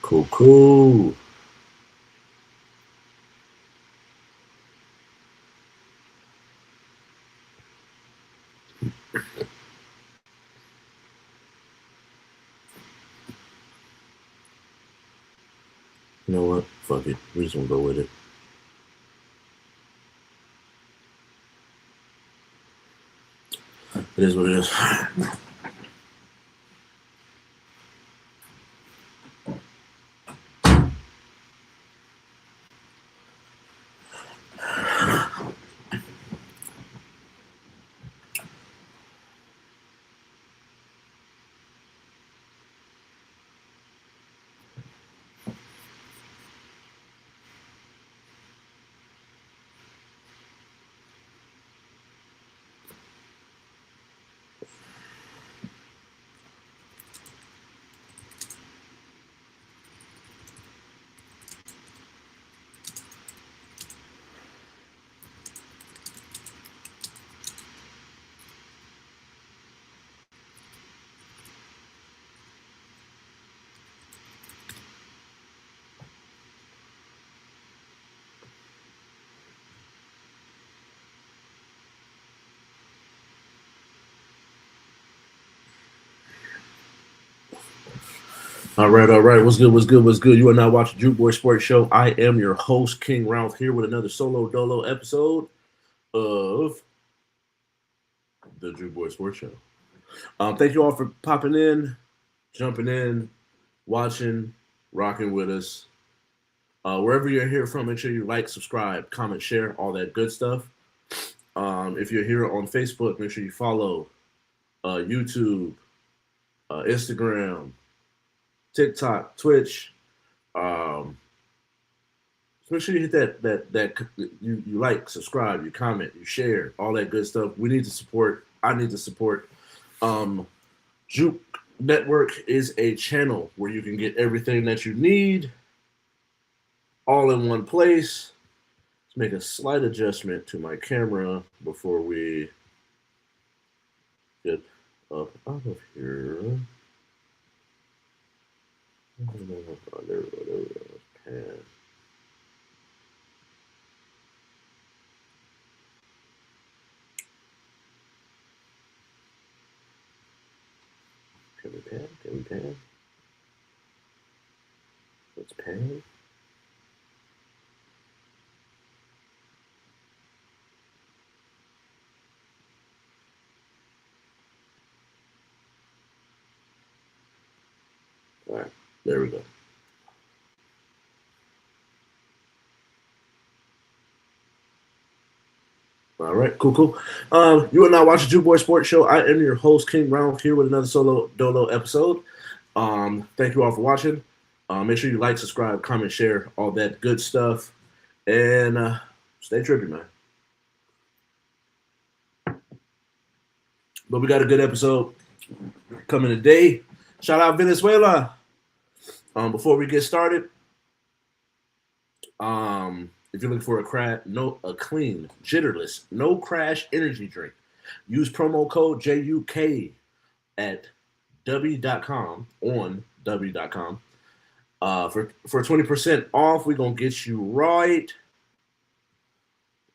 Cool. You know what? Fuck it. We just gonna go with it. It is what it is. All right. What's good? You are now watching Juk Boyz Sports Show. I am your host, Kyng Ralph, here with another solo dolo episode of the Juk Boyz Sports Show. Thank you all for popping in, jumping in, watching, rocking with us. Wherever you're here from, make sure you like, subscribe, comment, share, all that good stuff. If you're here on Facebook, make sure you follow YouTube, Instagram, TikTok, Twitch. So make sure you hit that you like, subscribe, you comment, you share, all that good stuff. We need to support. I need to support. Juk Network is a channel where you can get everything that you need all in one place. Let's make a slight adjustment to my camera before we get up out of here. Oh, there we go. Pan. Can we pan? Let's pan. All right, there we go. All right, cool. You are now watching Juk Boyz Sports Show. I am your host, Kyng Ralph, here with another solo dolo episode. Thank you all for watching. Make sure you like, subscribe, comment, share, all that good stuff. And stay trippy, man. But we got a good episode coming today. Shout out Venezuela. Before we get started, if you're looking for a clean, jitterless, no crash energy drink, use promo code JUK at w.com on w.com. For 20% off, we're gonna get you right.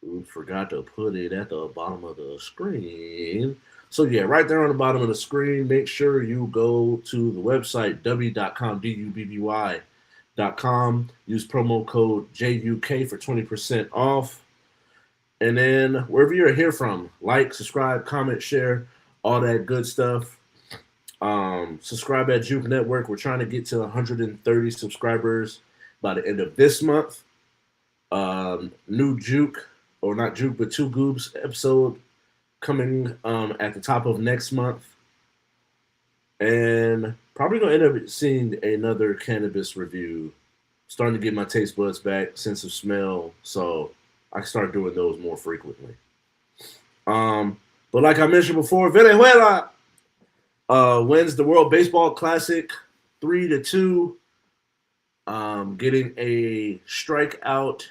We forgot to put it at the bottom of the screen. So yeah, right there on the bottom of the screen, make sure you go to the website w.com, dubby.com. Use promo code JUK for 20% off. And then wherever you're here from, like, subscribe, comment, share, all that good stuff. Subscribe at Juk Network. We're trying to get to 130 subscribers by the end of this month. New Juk, or not Juk, but Two Goobs episode coming at the top of next month. And probably going to end up seeing another cannabis review. Starting to get my taste buds back, sense of smell. So I can start doing those more frequently. But like I mentioned before, Venezuela wins the World Baseball Classic 3-2. Getting a strikeout.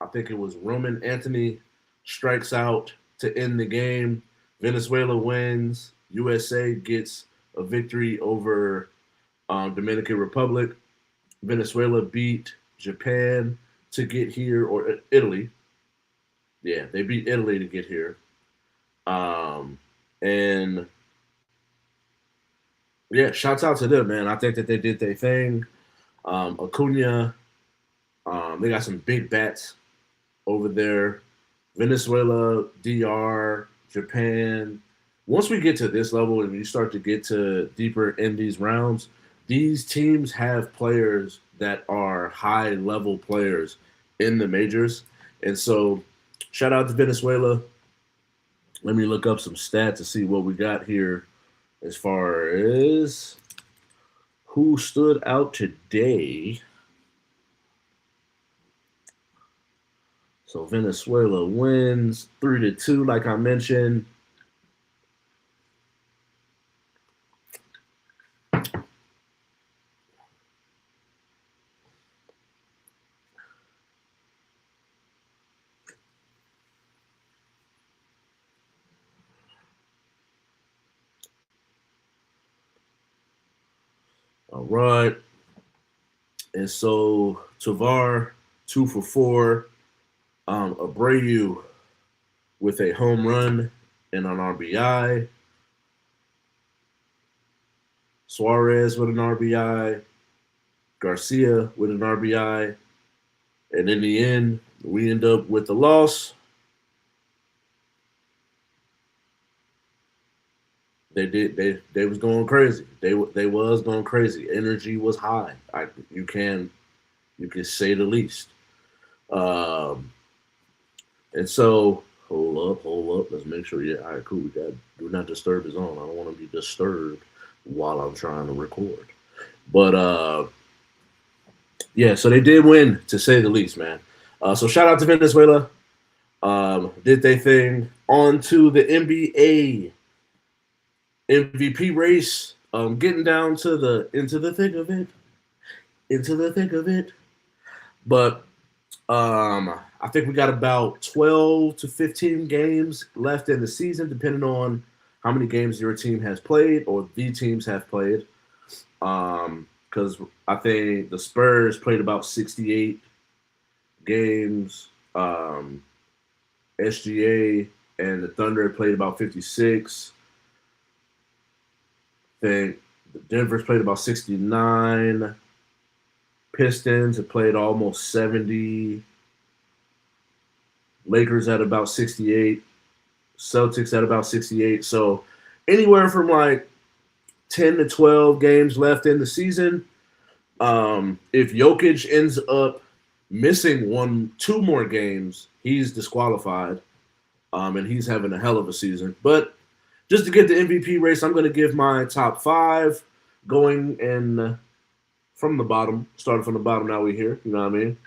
I think it was Roman Anthony strikes out to end the game. Venezuela wins. USA gets a victory over Dominican Republic. Venezuela beat Japan to get here, or Italy. Yeah, they beat Italy to get here. And yeah, shouts out to them, man. I think that they did their thing. Acuna, they got some big bats over there. Venezuela, DR, Japan. Once we get to this level and you start to get to deeper in these rounds, these teams have players that are high level players in the majors. And so, shout out to Venezuela. Let me look up some stats to see what we got here as far as who stood out today. So Venezuela wins 3-2, like I mentioned. All right. And so Tovar, 2 for 4. Abreu with a home run and an RBI. Suarez with an RBI. Garcia with an RBI. And in the end, we end up with the loss. They was going crazy. They was going crazy. Energy was high. You can say the least. And so hold up. Let's make sure. Yeah, all right, cool. We got do not disturb is on. I don't want to be disturbed while I'm trying to record. But yeah, so they did win, to say the least, man. So shout out to Venezuela. Did they thing. On to the NBA MVP race. Getting down to into the thick of it. But I think we got about 12 to 15 games left in the season, depending on how many games your team has played or the teams have played. Because I think the Spurs played about 68 games. SGA and the Thunder played about 56. I think the Denver's played about 69. Pistons have played almost 70. Lakers at about 68. Celtics at about 68. So anywhere from like 10 to 12 games left in the season. If Jokic ends up missing 2 more games, he's disqualified. And he's having a hell of a season. But just to get the MVP race, I'm going to give my top 5 going in from the bottom. Starting from the bottom, now we're here. You know what I mean?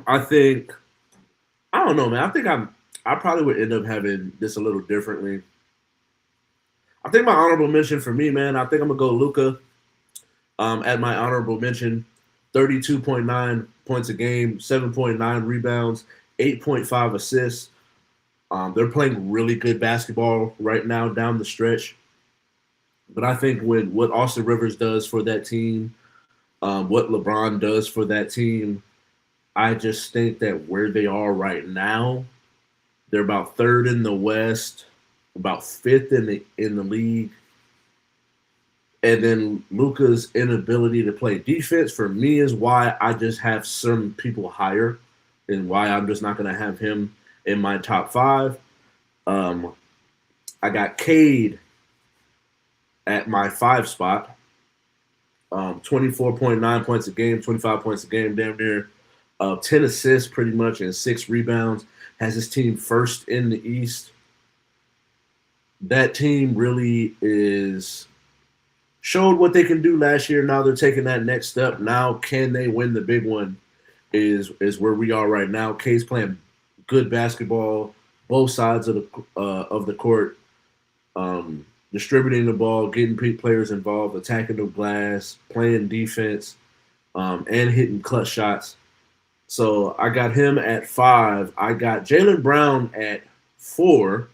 I don't know, man. I think I probably would end up having this a little differently. I think my honorable mention for me, man, I think I'm going to go Luka at my honorable mention. 32.9 points a game, 7.9 rebounds, 8.5 assists. They're playing really good basketball right now down the stretch. But I think with what Austin Rivers does for that team, what LeBron does for that team, I just think that where they are right now, they're about 3rd in the West, about 5th in the league. And then Luka's inability to play defense for me is why I just have some people higher and why I'm just not going to have him in my top 5. I got Cade at my 5 spot. 24.9 points a game, 25 points a game, damn near 10 assists pretty much and 6 rebounds. Has his team 1st in the East. That team really showed what they can do last year. Now they're taking that next step. Now can they win the big one is where we are right now. K's playing good basketball, both sides of the court, distributing the ball, getting players involved, attacking the glass, playing defense, and hitting clutch shots. So I got him at 5. I got Jaylen Brown at 4.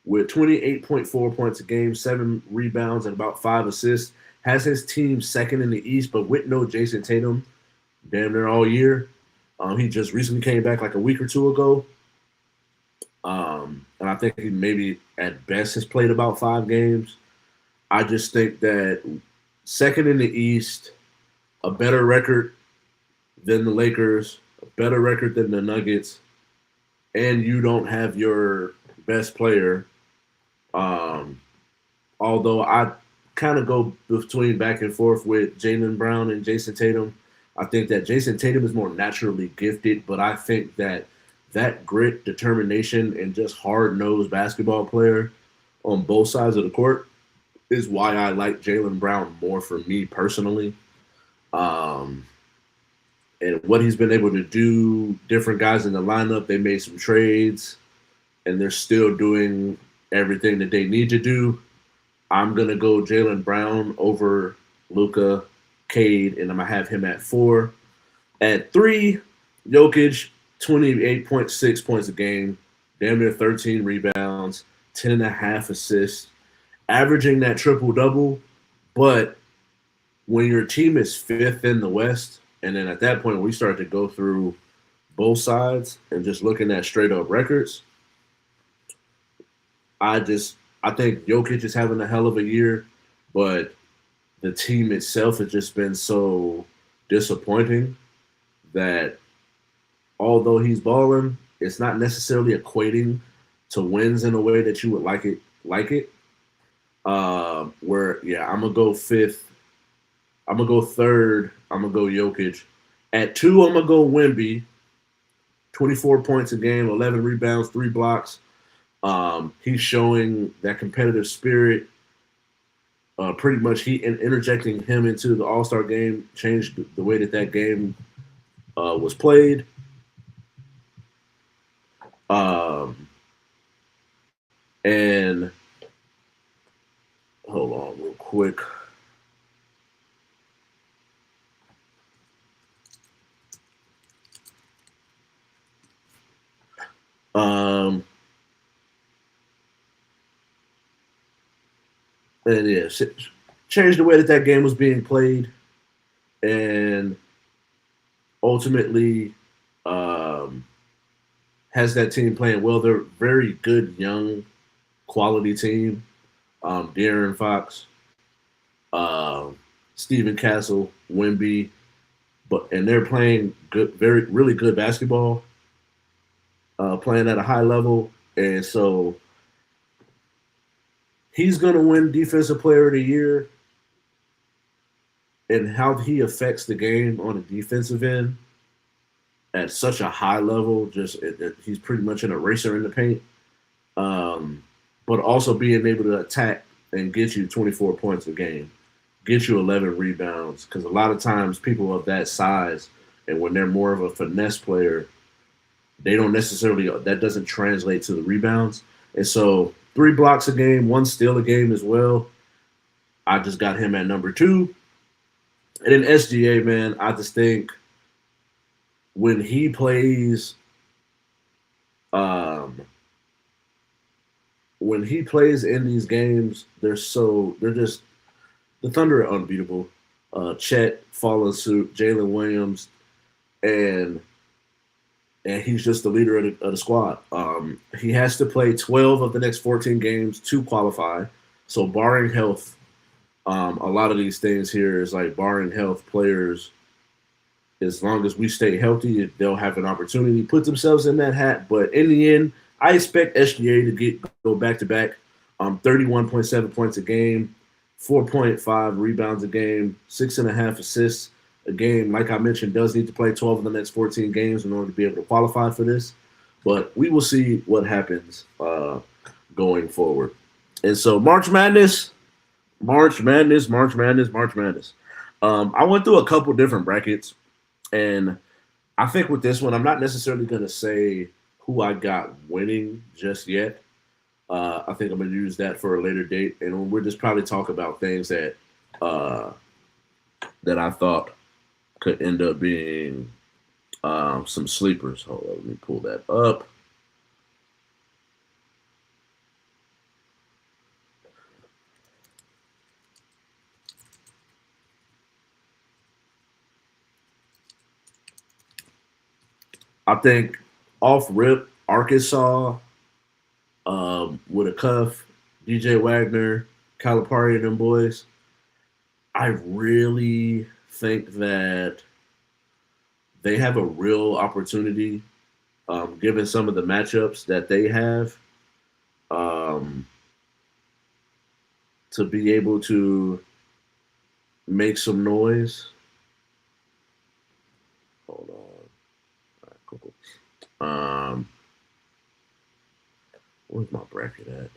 with 28.4 points a game, 7 rebounds, and about 5 assists. Has his team second in the East, but with no Jason Tatum damn near all year. He just recently came back like a week or two ago. And I think he maybe at best has played about 5 games. I just think that second in the East, a better record than the Lakers, a better record than the Nuggets, and you don't have your best player. Although I kind of go between back and forth with Jaylen Brown and Jason Tatum. I think that Jason Tatum is more naturally gifted, but I think that grit, determination, and just hard-nosed basketball player on both sides of the court is why I like Jaylen Brown more for me personally. And what he's been able to do, different guys in the lineup, they made some trades, and they're still doing everything that they need to do. I'm going to go Jaylen Brown over Luka, Cade, and I'm going to have him at 4. At 3, Jokic, 28.6 points a game, damn near 13 rebounds, 10.5 assists, averaging that triple-double. But when your team is 5th in the West, and then at that point we start to go through both sides and just looking at straight-up records, I think Jokic is having a hell of a year, but the team itself has just been so disappointing that although he's balling, it's not necessarily equating to wins in a way that you would like it. I'm gonna go 5th. I'm gonna go 3rd. I'm gonna go Jokic. At 2, I'm gonna go Wemby. 24 points a game, 11 rebounds, 3 blocks. He's showing that competitive spirit. Pretty much interjecting him into the All-Star game changed the way that game was played. And hold on real quick. And yeah, changed the way that game was being played, and ultimately has that team playing well. They're a very good, young, quality team. De'Aaron Fox, Stephen Castle, Wemby, and they're playing good, really good basketball, playing at a high level, and so he's going to win Defensive Player of the Year. And how he affects the game on the defensive end at such a high level, he's pretty much an eraser in the paint. But also being able to attack and get you 24 points a game, get you 11 rebounds, because a lot of times people of that size, and when they're more of a finesse player, they don't necessarily, that doesn't translate to the rebounds. And so 3 blocks a game, 1 steal a game as well. I just got him at number 2. And then SGA, man, I just think when he plays in these games, they're just the Thunder are unbeatable. Chet following suit, Jalen Williams, and he's just the leader of the squad. He has to play 12 of the next 14 games to qualify. So barring health, a lot of these things here is like barring health, players, as long as we stay healthy, they'll have an opportunity to put themselves in that hat. But in the end, I expect SGA to go back-to-back, 31.7 points a game, 4.5 rebounds a game, 6.5 assists a game. Like I mentioned, does need to play 12 of the next 14 games in order to be able to qualify for this. But we will see what happens going forward. And so March Madness. I went through a couple different brackets, and I think with this one, I'm not necessarily going to say who I got winning just yet. I think I'm going to use that for a later date, and we'll just probably talk about things that I thought could end up being some sleepers. Hold on, let me pull that up. I think off rip, Arkansas with a cuff, DJ Wagner, Calipari, and them boys. I really think that they have a real opportunity, given some of the matchups that they have, um, to be able to make some noise. Hold on. All right, cool. Where's my bracket at?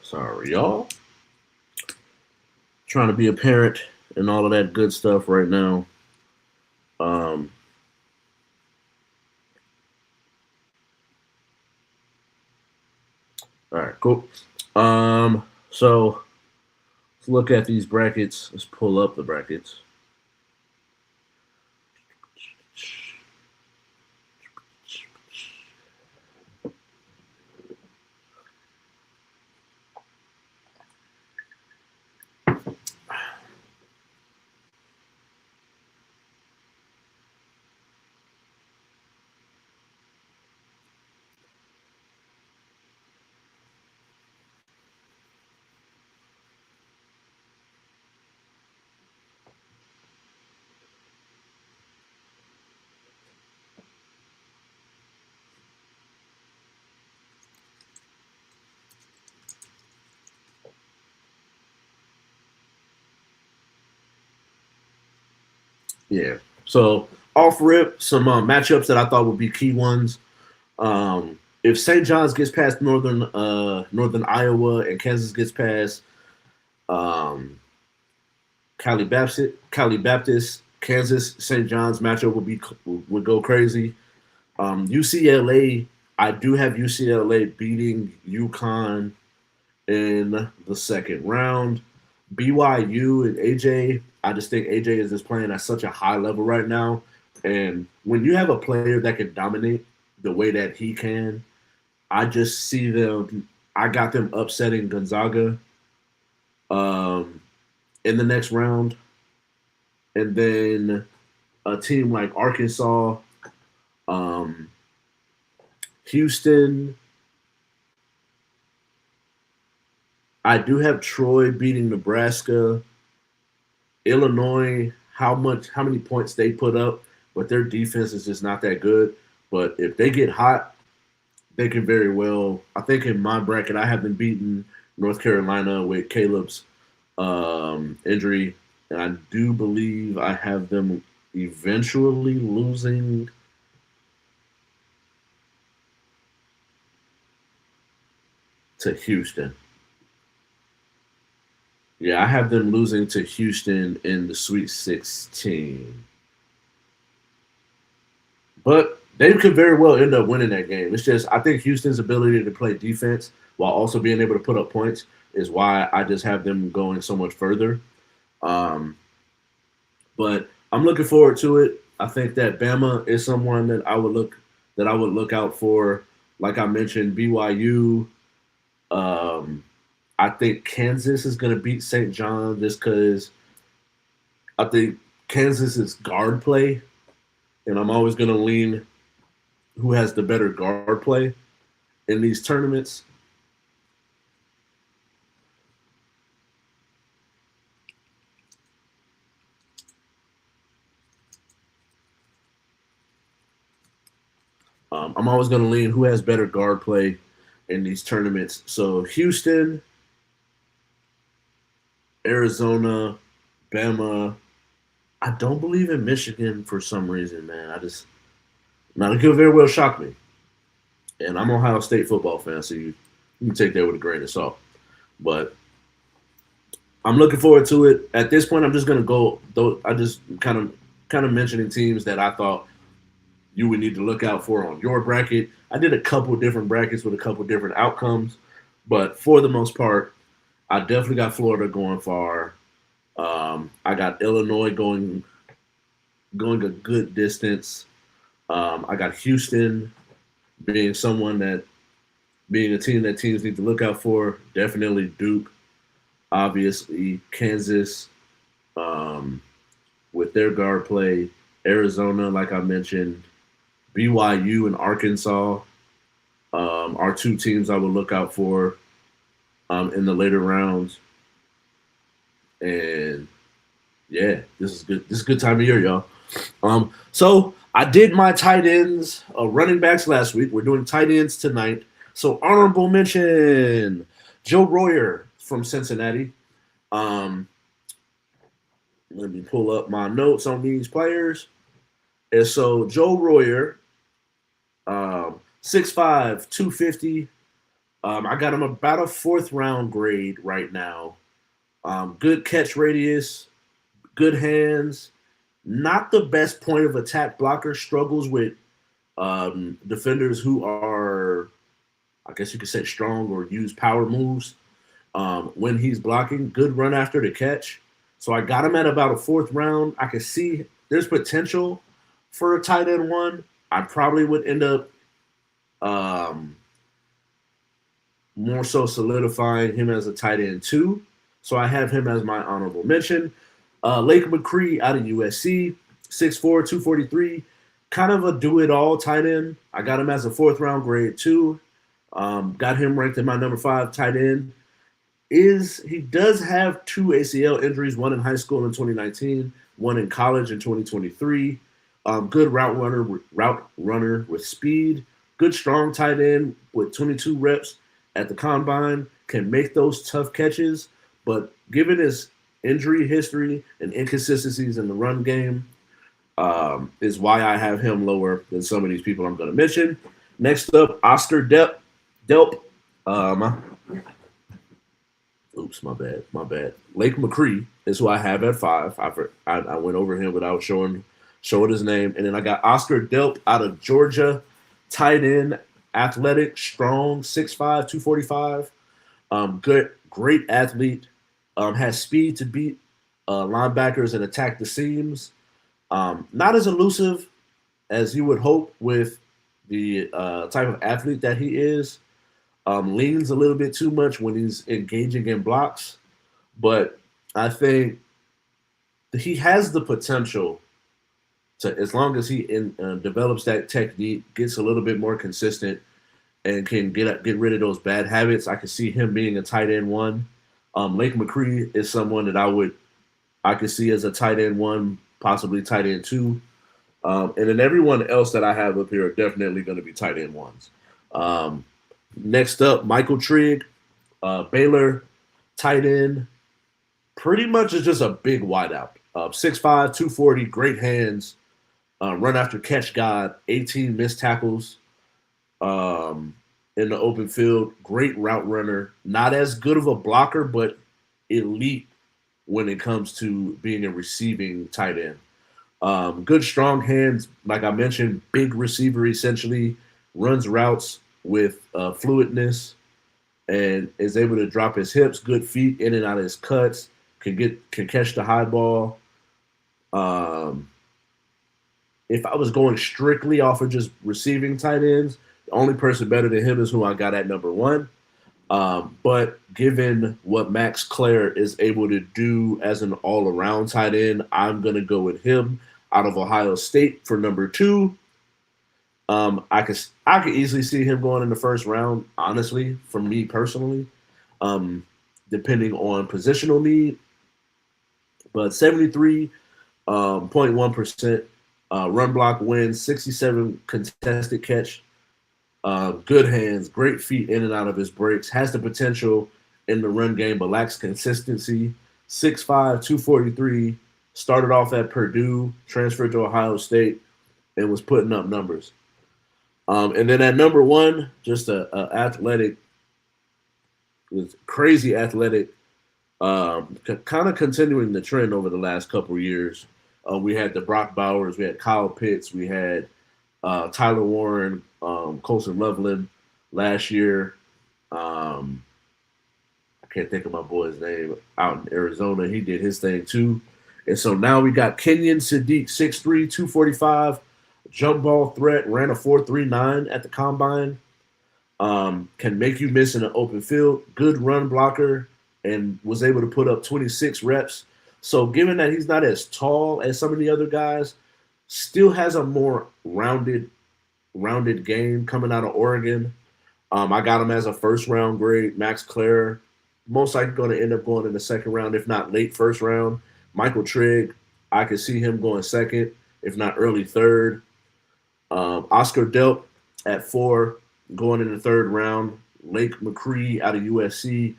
Sorry, y'all. Trying to be a parent and all of that good stuff right now. Um, all right, cool. So let's look at these brackets. Let's pull up the brackets. Yeah. So off rip, some matchups that I thought would be key ones. If St. John's gets past Northern Iowa and Kansas gets past um, Cali Baptist, Kansas, St. John's matchup would go crazy. UCLA, I do have UCLA beating UConn in the second round. BYU and AJ, I just think AJ is just playing at such a high level right now. And when you have a player that can dominate the way that he can, I just see them. I got them upsetting Gonzaga um, in the next round. And then a team like Arkansas, um, Houston. I do have Troy beating Nebraska. Illinois, how many points they put up, but their defense is just not that good. But if they get hot, they can very well. I think in my bracket, I have them beating North Carolina with Caleb's injury, and I do believe I have them eventually losing to Houston. Yeah, I have them losing to Houston in the Sweet 16. But they could very well end up winning that game. It's just I think Houston's ability to play defense while also being able to put up points is why I just have them going so much further. Um, but I'm looking forward to it. I think that Bama is someone that I would look out for. Like I mentioned, BYU. Um, I think Kansas is going to beat St. John just because I think Kansas is guard play, and I'm always going to lean who has the better guard play in these tournaments. I'm always going to lean who has better guard play in these tournaments. So Houston, Arizona, Bama. I don't believe in Michigan for some reason, man. Not a good very well shock me. And I'm an Ohio State football fan, so you can take that with a grain of salt. But I'm looking forward to it. At this point, I'm just gonna go. Though I just kind of mentioning teams that I thought you would need to look out for on your bracket. I did a couple different brackets with a couple different outcomes, but for the most part, I definitely got Florida going far. I got Illinois going. going a good distance. I got Houston being being a team that teams need to look out for. Definitely Duke, obviously Kansas, um, with their guard play. Arizona, like I mentioned, BYU and Arkansas are two teams I would look out for in the later rounds. And yeah, this is good. This is a good time of year, y'all. So I did my tight ends, running backs last week. We're doing tight ends tonight. So honorable mention, Joe Royer from Cincinnati. Um, Let me pull up my notes on these players. And so Joe Royer, 6'5", 250. I got him about a fourth round grade right now. Good catch radius, good hands. Not the best point of attack blocker. Struggles with defenders who are, I guess you could say, strong or use power moves when he's blocking. Good run after the catch. So I got him at about a fourth round. I can see there's potential for a tight end one. I probably would end up more so solidifying him as a tight end two. So I have him as my honorable mention. Lake McCree out of USC, 6'4", 243. Kind of a do-it-all tight end. I got him as a fourth round grade two. Got him ranked in my number 5 tight end. He does have 2 ACL injuries, one in high school in 2019, one in college in 2023. Good route runner with speed. Good strong tight end with 22 reps at the combine. Can make those tough catches, but given his injury history and inconsistencies in the run game, is why I have him lower than some of these people I'm going to mention. Next up, Oscar Delp. Oops, my bad. Lake McCree is who I have at 5. I went over him without showing his name. And then I got Oscar Delp out of Georgia, tight end, athletic, strong, 6'5", 245. Great athlete. Has speed to beat linebackers and attack the seams. Not as elusive as you would hope with the type of athlete that he is. Leans a little bit too much when he's engaging in blocks. But I think he has the potential to, as long as he develops that technique, gets a little bit more consistent, and can get rid of those bad habits, I could see him being a tight end one. Lake McCree is someone that I could see as a tight end one, possibly tight end two. And then everyone else that I have up here are definitely going to be tight end ones. Next up, Michael Trigg, Baylor, tight end. Pretty much is just a big wideout. 6'5", 240, great hands, run after catch god, 18 missed tackles in the open field, great route runner. Not as good of a blocker, but elite when it comes to being a receiving tight end. Good strong hands, like I mentioned, big receiver essentially, runs routes with fluidness and is able to drop his hips, good feet in and out of his cuts, can catch the high ball. If I was going strictly off of just receiving tight ends, the only person better than him is who I got at number 1. But given what Max Clare is able to do as an all-around tight end, I'm going to go with him out of Ohio State for number 2. I could easily see him going in the first round, honestly, for me personally, depending on positional need. But 73.1% run block wins, 67 contested catch, good hands, great feet in and out of his breaks, has the potential in the run game but lacks consistency. 6'5", 243, started off at Purdue, transferred to Ohio State, and was putting up numbers. And then at number 1, just a athletic, crazy athletic, kind of continuing the trend over the last couple of years. We had the Brock Bowers, we had Kyle Pitts, we had Tyler Warren, Colson Loveland last year. I can't think of my boy's name out in Arizona. He did his thing too. And so now we got Kenyon Sadiq, 6'3", 245, jump ball threat, ran a 4.39 at the combine. Can make you miss in an open field, good run blocker, and was able to put up 26 reps. So given that he's not as tall as some of the other guys, still has a more rounded game coming out of Oregon. I got him as a first-round grade. Max Clare, most likely going to end up going in the second round, if not late first round. Michael Trigg, I could see him going second, if not early third. Oscar Delp at 4, going in the third round. Lake McCree out of USC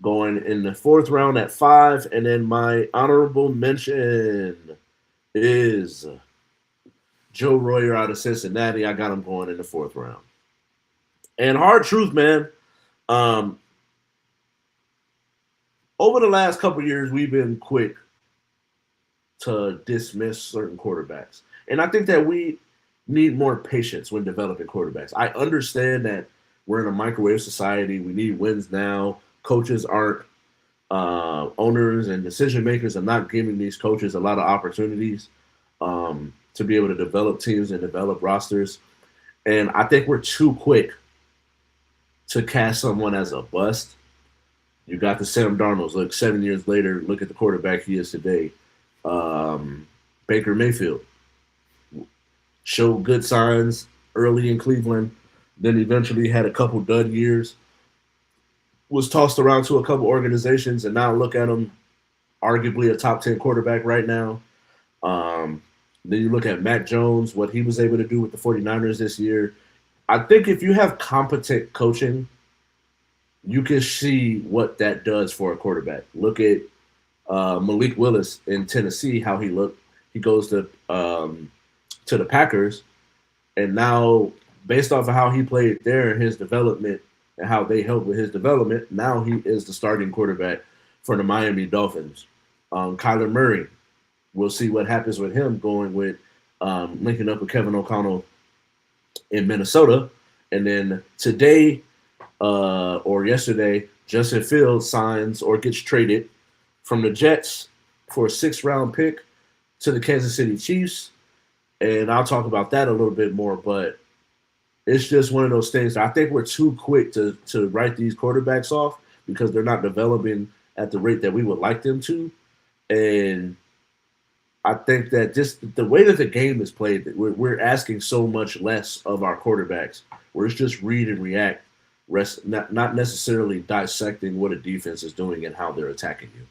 going in the fourth round at 5. And then my honorable mention is Joe Royer out of Cincinnati. I got him going in the fourth round. And hard truth, man, over the last couple of years, we've been quick to dismiss certain quarterbacks. And I think that we need more patience when developing quarterbacks. I understand that we're in a microwave society. We need wins now. Coaches aren't owners, and decision makers are not giving these coaches a lot of opportunities to be able to develop teams and develop rosters. And I think we're too quick to cast someone as a bust. You got the Sam Darnolds. Look, 7 years later, look at the quarterback he is today. Baker Mayfield showed good signs early in Cleveland, then eventually had a couple dud years, was tossed around to a couple organizations, and now look at him, arguably a top 10 quarterback right now. Then you look at Mac Jones, what he was able to do with the 49ers this year. I think if you have competent coaching, you can see what that does for a quarterback. Look at Malik Willis in Tennessee, how he looked. He goes to the Packers, and now based off of how he played there and his development and how they helped with his development, now he is the starting quarterback for the Miami Dolphins. Kyler Murray, we'll see what happens with him going with linking up with Kevin O'Connell in Minnesota. And then today or yesterday, Justin Fields signs or gets traded from the Jets for a 6th-round pick to the Kansas City Chiefs. And I'll talk about that a little bit more, but it's just one of those things. I think we're too quick to write these quarterbacks off because they're not developing at the rate that we would like them to. And I think that just the way that the game is played, that we're asking so much less of our quarterbacks, where it's just read and react, not necessarily dissecting what a defense is doing and how they're attacking you.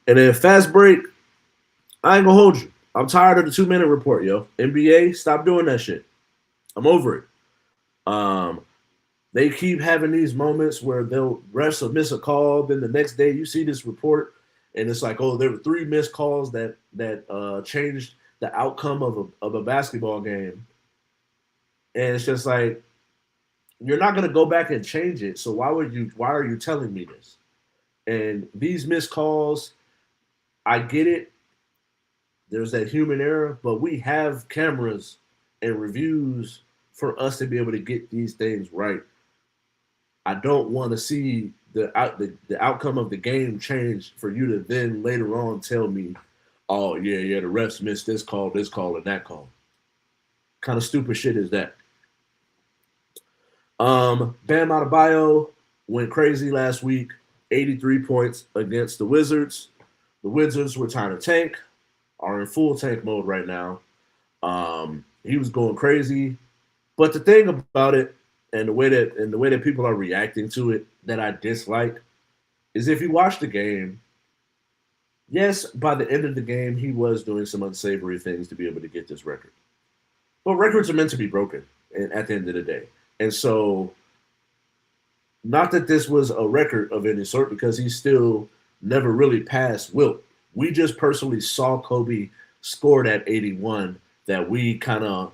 And then fast break, I ain't gonna hold you. I'm tired of the 2-minute report, yo. NBA, stop doing that shit. I'm over it. They keep having these moments where they'll refs will miss a call, then the next day you see this report, and it's like, oh, there were 3 missed calls that changed the outcome of a basketball game. And it's just like, you're not gonna go back and change it. So why are you telling me this? And these missed calls, I get it. There's that human error, but we have cameras and reviews for us to be able to get these things right. I don't want to see the outcome of the game change for you to then later on tell me, oh, yeah, the refs missed this call, and that call. Kind of stupid shit is that? Bam Adebayo went crazy last week, 83 points against the Wizards. The Wizards were trying to tank, are in full tank mode right now. He was going crazy. But the thing about it, and the way that people are reacting to it that I dislike, is if you watch the game, yes, by the end of the game, he was doing some unsavory things to be able to get this record. But records are meant to be broken at the end of the day. And so, not that this was a record of any sort, because he still never really passed Wilt. We just personally saw Kobe scored at 81, that we kind of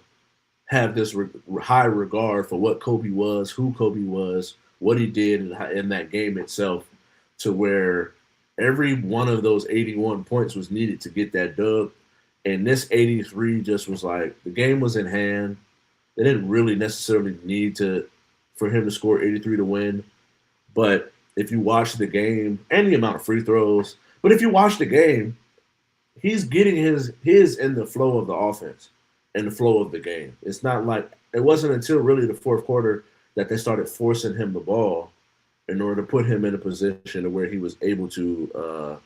have this high regard for what Kobe was, who Kobe was, what he did in that game itself, to where every one of those 81 points was needed to get that dub. And this 83 just was like, the game was in hand. They didn't really necessarily need for him to score 83 to win. But if you watch the game and the amount of free throws, But if you watch the game, he's getting his in the flow of the offense and the flow of the game. It's not like it wasn't until really the fourth quarter that they started forcing him the ball in order to put him in a position where he was able to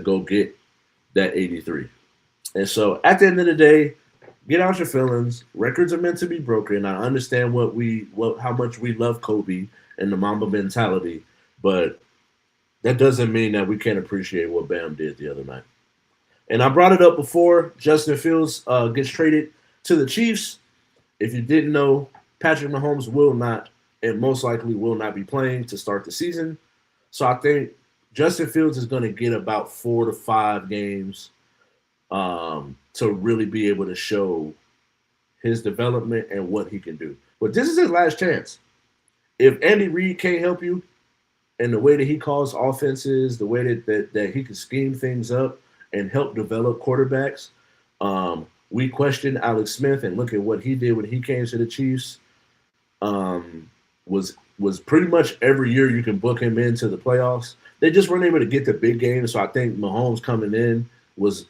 go get that 83. And so at the end of the day, get out your feelings. Records are meant to be broken. I understand how much we love Kobe and the Mamba mentality, but that doesn't mean that we can't appreciate what Bam did the other night. And I brought it up before. Justin Fields gets traded to the Chiefs. If you didn't know, Patrick Mahomes will not and most likely will not be playing to start the season. So I think Justin Fields is going to get about 4 to 5 games to really be able to show his development and what he can do. But this is his last chance. If Andy Reid can't help you and the way that he calls offenses, the way that he can scheme things up and help develop quarterbacks, we questioned Alex Smith, and look at what he did when he came to the Chiefs. Was pretty much every year you can book him into the playoffs. They just weren't able to get the big games, so I think Mahomes coming in was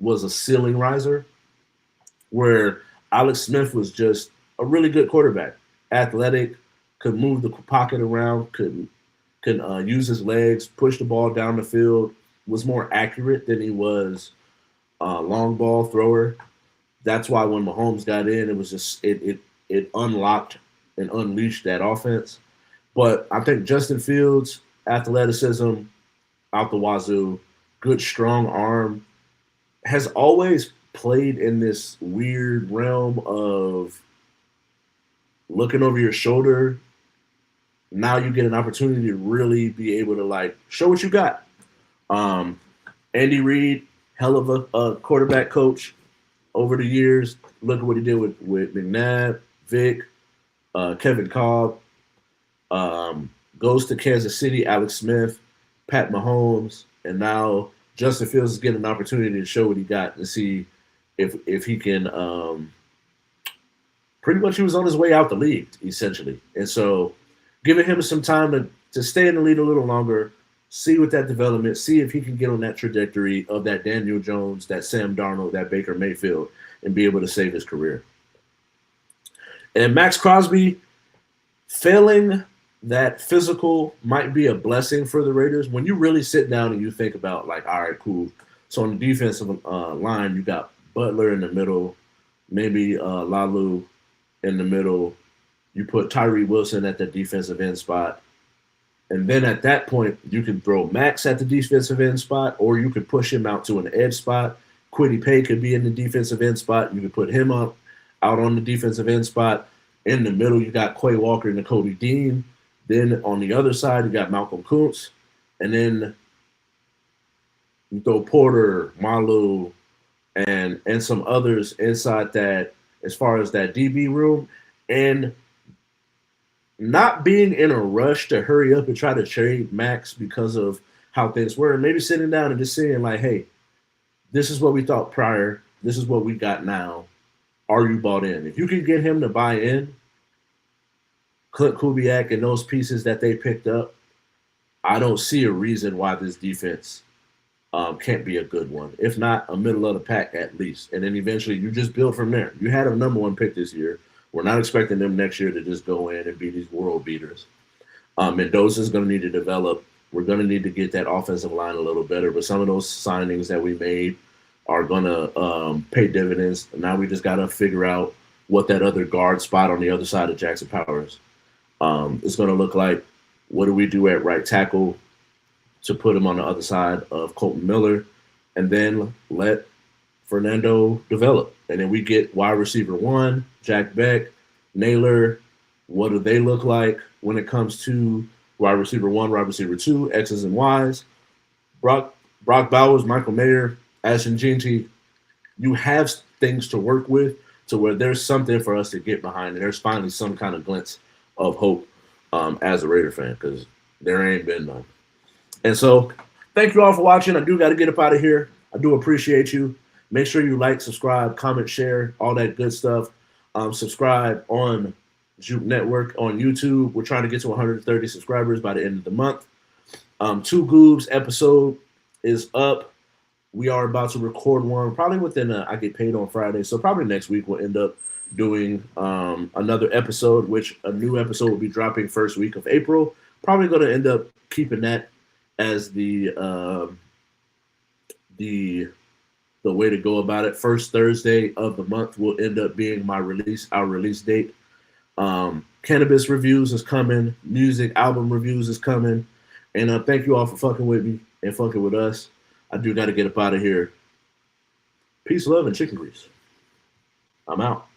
a ceiling riser, where Alex Smith was just a really good quarterback, athletic, could move the pocket around, could use his legs, push the ball down the field, was more accurate than he was a long ball thrower. That's why when Mahomes got in, it was just it unlocked and unleashed that offense. But I think Justin Fields, athleticism out the wazoo, good strong arm, has always played in this weird realm of looking over your shoulder. Now you get an opportunity to really be able to show what you got. Andy Reid, hell of a quarterback coach over the years. Look at what he did with McNabb, Vic, Kevin Kolb. Goes to Kansas City, Alex Smith, Pat Mahomes, and now Justin Fields is getting an opportunity to show what he got and see if he can. Pretty much he was on his way out the league, essentially. And so giving him some time to stay in the league a little longer, see with that development, see if he can get on that trajectory of that Daniel Jones, that Sam Darnold, that Baker Mayfield, and be able to save his career. And Max Crosby, failing that physical might be a blessing for the Raiders. When you really sit down and you think about, all right, cool. So on the defensive line, you got Butler in the middle, maybe Lalu in the middle. You put Tyree Wilson at the defensive end spot. And then at that point, you can throw Max at the defensive end spot, or you could push him out to an edge spot. Kwity Paye could be in the defensive end spot. You could put him out on the defensive end spot. In the middle, you got Quay Walker and Nakobe Dean. Then on the other side, you got Malcolm Kuntz. And then you throw Porter, Malu, and some others inside that as far as that DB room. And not being in a rush to hurry up and try to trade Max because of how things were. And maybe sitting down and just saying, hey, this is what we thought prior. This is what we got now. Are you bought in? If you can get him to buy in, Clint Kubiak and those pieces that they picked up, I don't see a reason why this defense can't be a good one. If not, a middle of the pack at least. And then eventually you just build from there. You had a number one pick this year. We're not expecting them next year to just go in and be these world beaters. Mendoza's going to need to develop. We're going to need to get that offensive line a little better. But some of those signings that we made are going to pay dividends. And now we just got to figure out what that other guard spot on the other side of Jackson Powers is going to look like. What do we do at right tackle to put him on the other side of Colton Miller? And then let Fernando develop. And then we get wide receiver 1, Jack Beck, Naylor. What do they look like when it comes to wide receiver 1, wide receiver 2, X's and Y's? Brock Bowers, Michael Mayer, Ashton Jeanty. You have things to work with to where there's something for us to get behind. And there's finally some kind of glimpse of hope as a Raider fan, because there ain't been none. And so thank you all for watching. I do got to get up out of here. I do appreciate you. Make sure you like, subscribe, comment, share, all that good stuff. Subscribe on Juk Network on YouTube. We're trying to get to 130 subscribers by the end of the month. 2 Goobs episode is up. We are about to record one probably within I get paid on Friday, so probably next week we'll end up doing another episode, which a new episode will be dropping first week of April. Probably going to end up keeping that as the way to go about it. First Thursday of the month will end up being our release date. Cannabis reviews is coming. Music album reviews is coming. And thank you all for fucking with me and fucking with us. I do got to get up out of here. Peace, love, and chicken grease. I'm out.